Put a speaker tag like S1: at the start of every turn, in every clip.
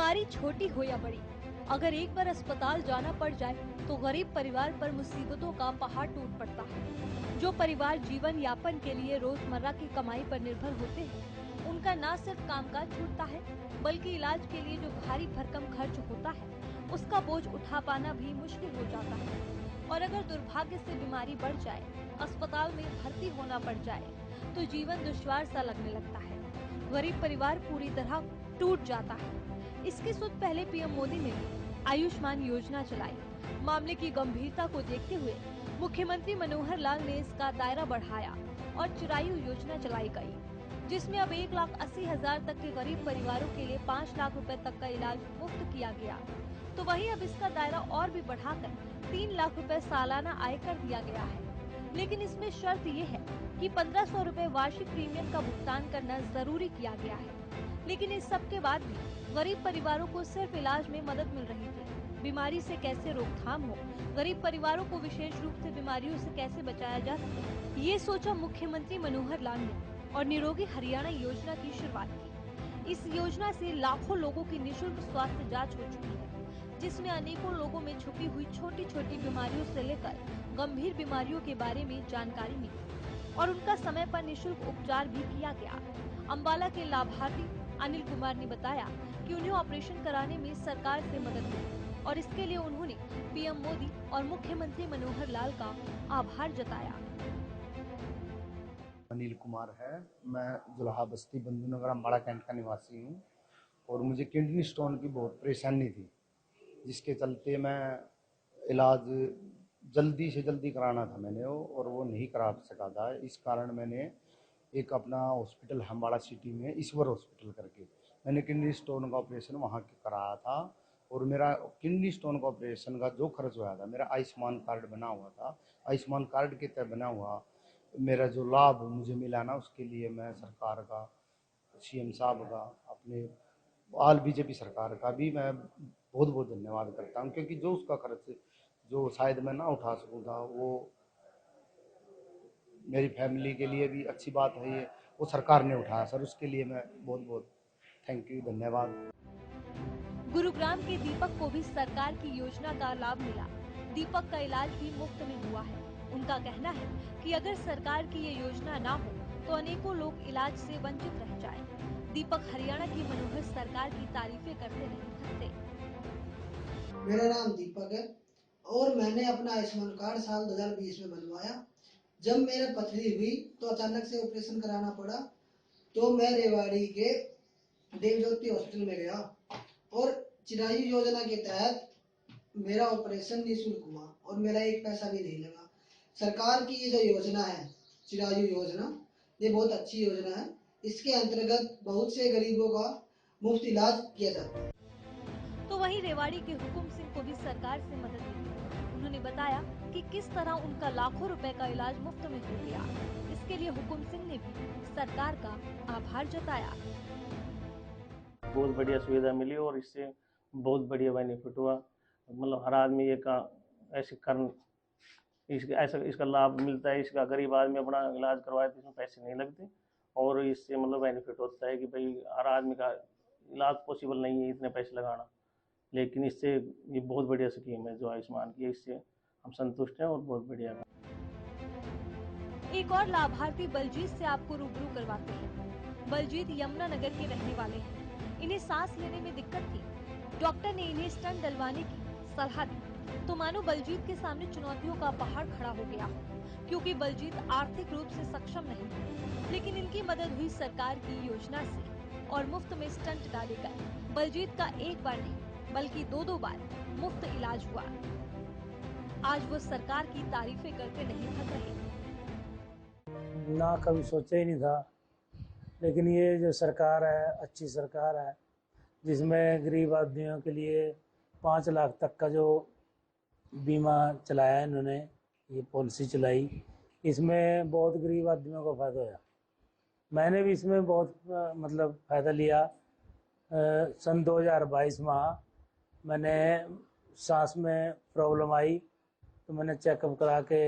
S1: बीमारी छोटी हो या बड़ी, अगर एक बार अस्पताल जाना पड़ जाए तो गरीब परिवार पर मुसीबतों का पहाड़ टूट पड़ता है। जो परिवार जीवन यापन के लिए रोजमर्रा की कमाई पर निर्भर होते हैं, उनका न सिर्फ कामकाज छूटता है, बल्कि इलाज के लिए जो भारी भरकम खर्च होता है, उसका बोझ उठा पाना भी मुश्किल हो जाता है। और अगर दुर्भाग्य से बीमारी बढ़ जाए, अस्पताल में भर्ती होना पड़ जाए, तो जीवन दुश्वार सा लगने लगता है। गरीब परिवार पूरी तरह टूट जाता है। इसकी सुध पहले पीएम मोदी ने ली, आयुष्मान योजना चलाई। मामले की गंभीरता को देखते हुए मुख्यमंत्री मनोहर लाल ने इसका दायरा बढ़ाया और चिरायु योजना चलाई गई, जिसमें अब 1,80,000 तक के गरीब परिवारों के लिए 5 लाख रुपए तक का इलाज मुफ्त किया गया। तो वहीं अब इसका दायरा और भी बढ़ाकर 3 लाख रुपए सालाना आय कर दिया गया है। लेकिन इसमें शर्त ये है कि 1,500 रुपए वार्षिक प्रीमियम का भुगतान करना जरूरी किया गया है। लेकिन इस सब के बाद भी गरीब परिवारों को सिर्फ इलाज में मदद मिल रही थी। बीमारी से कैसे रोकथाम हो, गरीब परिवारों को विशेष रूप से बीमारियों से कैसे बचाया जा सके, ये सोचा मुख्यमंत्री मनोहर लाल ने और निरोगी हरियाणा योजना की शुरुआत की। इस योजना से लाखों लोगों की निशुल्क स्वास्थ्य जांच हो चुकी है, जिसमें अनेकों लोगों में छुपी हुई छोटी छोटी बीमारियों से लेकर गंभीर बीमारियों के बारे में जानकारी मिली और उनका समय पर निशुल्क उपचार भी किया गया। अंबाला के लाभार्थी अनिल कुमार ने बताया कि उन्हें ऑपरेशन कराने में सरकार से मदद मिली और इसके लिए उन्होंने पीएम मोदी और मुख्यमंत्री मनोहर लाल का आभार जताया।
S2: अनिल कुमार है। मैं जुलाहा बस्ती बंधु नगर अम्बाड़ा कैंट का निवासी हूँ और मुझे किडनी स्टोन की बहुत परेशानी थी, जिसके चलते मैं इलाज जल्दी से जल्दी कराना था मैंने और वो नहीं करा सका था। इस कारण मैंने एक अपना हॉस्पिटल अम्बाड़ा सिटी में ईश्वर हॉस्पिटल करके मैंने किडनी स्टोन का ऑपरेशन वहाँ कराया था और मेरा किडनी स्टोन का ऑपरेशन का जो खर्च हुआ था, मेरा आयुष्मान कार्ड बना हुआ था। आयुष्मान कार्ड के तहत बना हुआ मेरा जो लाभ मुझे मिला ना, उसके लिए मैं सरकार का, सीएम साहब का, अपने आल बीजेपी सरकार का भी मैं बहुत बहुत धन्यवाद करता हूँ, क्योंकि जो उसका खर्च जो शायद मैं ना उठा सकूँ था, वो मेरी फैमिली के लिए भी अच्छी बात है, ये वो सरकार ने उठाया सर, उसके लिए मैं बहुत बहुत थैंक यू, धन्यवाद।
S1: गुरुग्राम के दीपक को भी सरकार की योजना का लाभ मिला। दीपक का इलाज भी मुफ्त में हुआ है। उनका कहना है कि अगर सरकार की ये योजना ना हो तो अनेकों लोग इलाज से वंचित रह जाएं। दीपक हरियाणा की मनोहर सरकार की तारीफें करते नहीं थकते।
S3: मेरा नाम दीपक है और मैंने अपना आयुष्मान कार्ड साल 2020 में बनवाया। जब मेरे पथरी हुई तो अचानक से ऑपरेशन कराना पड़ा, तो मैं रेवाड़ी के देवज्योति हॉस्पिटल में गया और चिरायु योजना के तहत मेरा ऑपरेशन निःशुल्क हुआ और मेरा एक पैसा भी नहीं लगा। सरकार की ये जो योजना है चिरायु योजना, ये बहुत अच्छी योजना है। इसके अंतर्गत बहुत से गरीबों का मुफ्त इलाज किया जाता है।
S1: तो वहीं रेवाड़ी के हुकुम सिंह को भी सरकार से मदद मिली। उन्होंने बताया कि किस तरह उनका लाखों रुपए का इलाज मुफ्त में हो गया। इसके लिए हुकुम सिंह ने भी सरकार का आभार जताया।
S4: बहुत बढ़िया सुविधा मिली और इससे बहुत बढ़िया बेनिफिट हुआ। मतलब हर आदमी ये का ऐसे कर ऐसा इसका लाभ मिलता है। इसका गरीब आदमी अपना इलाज करवाए तो इसमें पैसे नहीं लगते और इससे मतलब बेनिफिट होता है कि भाई हर आदमी का इलाज पॉसिबल नहीं है इतने पैसे लगाना, लेकिन इससे ये बहुत बढ़िया स्कीम है जो आयुष्मान की है, इससे हम संतुष्ट हैं और बहुत बढ़िया है।
S1: एक और लाभार्थी बलजीत से आपको रूबरू करवाते हैं। बलजीत यमुनानगर के रहने वाले हैं। इन्हें सांस लेने में दिक्कत थी। डॉक्टर ने इन्हें स्टंट डलवाने की सलाह दी, तो मानो बलजीत के सामने चुनौतियों का पहाड़ खड़ा हो गया हो, क्योंकि बलजीत आर्थिक रूप से सक्षम नहीं है। लेकिन इनकी मदद हुई सरकार की योजना से और मुफ्त में स्टंट डाले गए। बलजीत का एक बार नहीं बल्कि दो बार मुफ्त इलाज हुआ। आज वो सरकार की तारीफें करते नहीं थक रहे।
S5: ना कभी सोचा ही नहीं था, लेकिन ये जो सरकार है अच्छी सरकार है, जिसमें गरीब आदमियों के लिए 5 लाख तक का जो बीमा चलाया है इन्होंने, ये पॉलिसी चलाई, इसमें बहुत गरीब आदमियों को फ़ायदा होया। मैंने भी इसमें बहुत मतलब फ़ायदा लिया। सन 2022 में मैंने सांस में प्रॉब्लम आई तो मैंने चेकअप करा के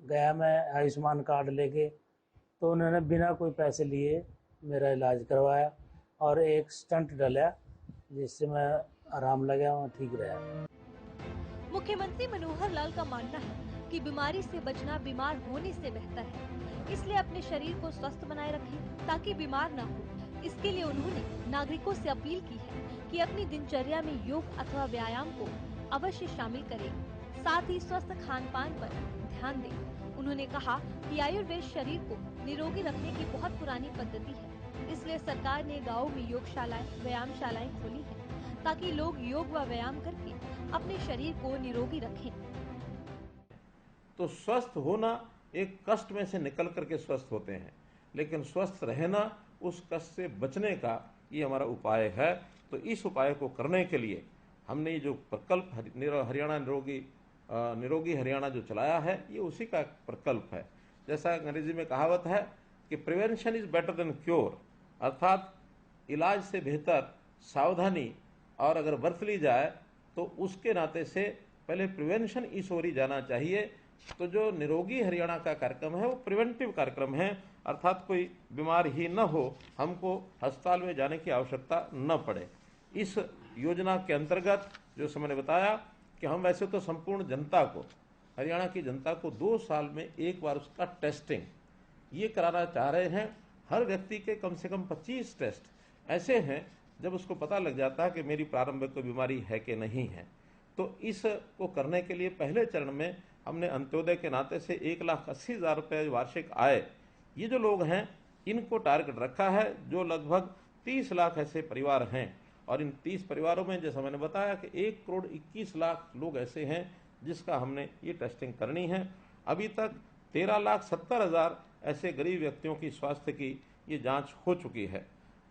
S5: गया, मैं आयुष्मान कार्ड लेके, तो उन्होंने बिना कोई पैसे लिए मेरा इलाज करवाया और एक स्टंट डाला जिससे मैं आराम लगा और ठीक रहा।
S1: मुख्यमंत्री मनोहर लाल का मानना है कि बीमारी से बचना बीमार होने से बेहतर है, इसलिए अपने शरीर को स्वस्थ बनाए रखें ताकि बीमार न हो। इसके लिए उन्होंने नागरिकों से अपील की है कि अपनी दिनचर्या में योग अथवा व्यायाम को अवश्य शामिल करें, साथ ही स्वस्थ खान पान पर ध्यान दें। उन्होंने कहा कि आयुर्वेद शरीर को निरोगी रखने की बहुत पुरानी पद्धति है, इसलिए सरकार ने गाँव में योगशालाएं, व्यायामशालाएं खोली है ताकि लोग योग व व्यायाम करके अपने शरीर को निरोगी रखें।
S6: तो स्वस्थ होना एक कष्ट में से निकल करके स्वस्थ होते हैं, लेकिन स्वस्थ रहना उस कष्ट से बचने का ये हमारा उपाय है। तो इस उपाय को करने के लिए हमने ये जो प्रकल्प हरियाणा निरोगी हरियाणा जो चलाया है, ये उसी का प्रकल्प है। जैसा अंग्रेजी में कहावत है कि prevention is better than cure, अर्थात इलाज से बेहतर सावधानी और अगर बरत ली जाए तो उसके नाते से पहले प्रिवेंशन इस ओर ही जाना चाहिए। तो जो निरोगी हरियाणा का कार्यक्रम है वो प्रिवेंटिव कार्यक्रम है, अर्थात कोई बीमार ही न हो, हमको अस्पताल में जाने की आवश्यकता न पड़े। इस योजना के अंतर्गत जो मैंने बताया कि हम वैसे तो संपूर्ण जनता को, हरियाणा की जनता को 2 साल में एक बार उसका टेस्टिंग ये कराना चाह रहे हैं। हर व्यक्ति के कम से कम 25 टेस्ट ऐसे हैं जब उसको पता लग जाता है कि मेरी प्रारंभिक कोई बीमारी है कि नहीं है। तो इसको करने के लिए पहले चरण में हमने अंत्योदय के नाते से 1,80,000 रुपये वार्षिक आय ये जो लोग हैं इनको टारगेट रखा है, जो लगभग 30 लाख ऐसे परिवार हैं। और इन 30 परिवारों में जैसा मैंने बताया कि 1,21,00,000 लोग ऐसे हैं जिसका हमने ये टेस्टिंग करनी है। अभी तक 13,70,000 ऐसे गरीब व्यक्तियों की स्वास्थ्य की ये जांच हो चुकी है।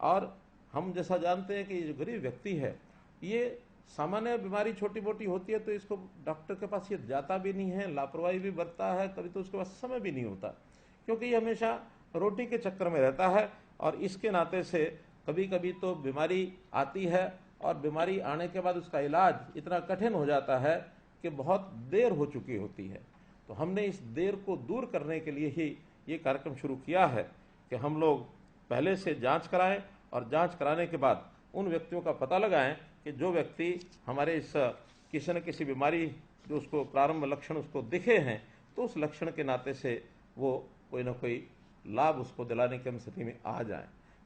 S6: और हम जैसा जानते हैं कि ये जो गरीब व्यक्ति है ये सामान्य बीमारी छोटी मोटी होती है तो इसको डॉक्टर के पास ये जाता भी नहीं है, लापरवाही भी बरतता है, कभी तो उसके पास समय भी नहीं होता, क्योंकि ये हमेशा रोटी के चक्कर में रहता है। और इसके नाते से कभी कभी तो बीमारी आती है और बीमारी आने के बाद उसका इलाज इतना कठिन हो जाता है कि बहुत देर हो चुकी होती है। तो हमने इस देर को दूर करने के लिए ही ये कार्यक्रम शुरू किया है कि हम लोग पहले से जांच कराएं और जांच कराने के बाद उन व्यक्तियों का पता लगाएं कि जो व्यक्ति हमारे इस किसी न किसी बीमारी जो उसको प्रारंभ लक्षण उसको दिखे हैं तो उस लक्षण के नाते से वो कोई ना कोई लाभ उसको दिलाने की हम स्थिति में आ जाएं।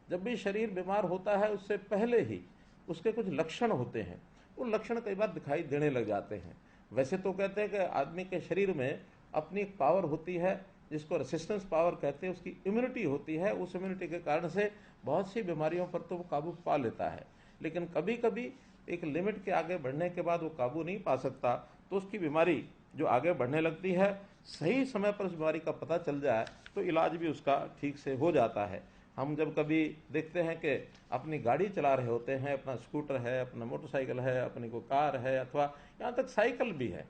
S6: जब भी शरीर बीमार होता है उससे पहले ही उसके कुछ लक्षण होते हैं, वो लक्षण कई बार दिखाई देने लग जाते हैं। वैसे तो कहते हैं कि आदमी के शरीर में अपनी एक पावर होती है जिसको रेसिस्टेंस पावर कहते हैं, उसकी इम्यूनिटी होती है, उस इम्यूनिटी के कारण से बहुत सी बीमारियों पर तो वो काबू पा लेता है। लेकिन कभी कभी एक लिमिट के आगे बढ़ने के बाद वो काबू नहीं पा सकता, तो उसकी बीमारी जो आगे बढ़ने लगती है, सही समय पर उस बीमारी का पता चल जाए तो इलाज भी उसका ठीक से हो जाता है। हम जब कभी देखते हैं कि अपनी गाड़ी चला रहे होते हैं, अपना स्कूटर है, अपना मोटरसाइकिल है, अपनी कोई कार है अथवा यहाँ तक साइकिल भी है,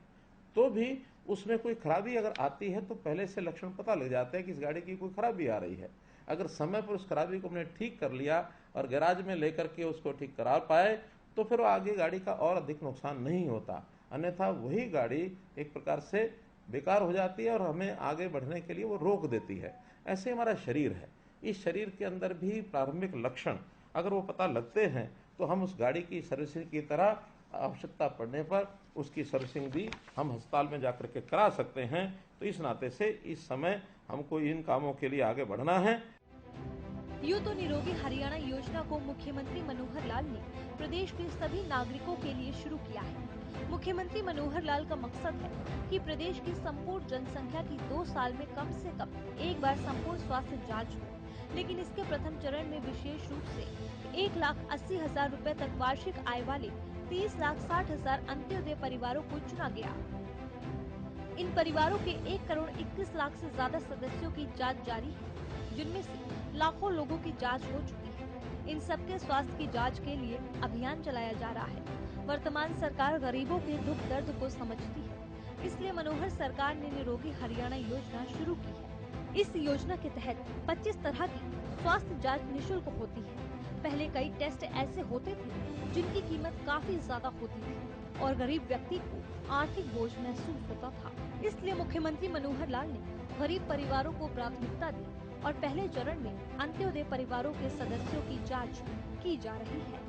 S6: तो भी उसमें कोई खराबी अगर आती है तो पहले से लक्षण पता लग जाते हैं कि इस गाड़ी की कोई खराबी आ रही है। अगर समय पर उस खराबी को हमने ठीक कर लिया और गैराज में लेकर के उसको ठीक करा पाए तो फिर वो आगे गाड़ी का और अधिक नुकसान नहीं होता, अन्यथा वही गाड़ी एक प्रकार से बेकार हो जाती है और हमें आगे बढ़ने के लिए वो रोक देती है। ऐसे हमारा शरीर है, इस शरीर के अंदर भी प्रारंभिक लक्षण अगर वो पता लगते हैं तो हम उस गाड़ी की सर्विसिंग की तरह आवश्यकता पड़ने पर उसकी सर्विसिंग भी हम अस्पताल में जाकर के करा सकते हैं। तो इस नाते से इस समय हमको इन कामों के लिए आगे बढ़ना है।
S1: यूं तो निरोगी हरियाणा योजना को मुख्यमंत्री मनोहर लाल ने प्रदेश के सभी नागरिकों के लिए शुरू किया है। मुख्यमंत्री मनोहर लाल का मकसद है कि प्रदेश की संपूर्ण जनसंख्या की 2 साल में कम से कम एक बार संपूर्ण स्वास्थ्य जांच हो। लेकिन इसके प्रथम चरण में विशेष रूप से 1,80,000 रुपए तक वार्षिक आय वाले 30,60,000 अंत्योदय परिवारों को चुना गया। इन परिवारों के 1,21 लाख से ज्यादा सदस्यों की जांच जारी है, जिनमें से लाखों लोगों की जांच हो चुकी है। इन सबके स्वास्थ्य की जांच के लिए अभियान चलाया जा रहा है। वर्तमान सरकार गरीबों के दुख दर्द को समझती है, इसलिए मनोहर सरकार ने निरोगी हरियाणा योजना शुरू की है। इस योजना के तहत 25 तरह की स्वास्थ्य जांच निशुल्क होती है। पहले कई टेस्ट ऐसे होते थे जिनकी कीमत काफी ज्यादा होती थी और गरीब व्यक्ति को आर्थिक बोझ महसूस होता था। इसलिए मुख्यमंत्री मनोहर लाल ने गरीब परिवारों को प्राथमिकता दी और पहले चरण में अंत्योदय परिवारों के सदस्यों की जांच की जा रही है।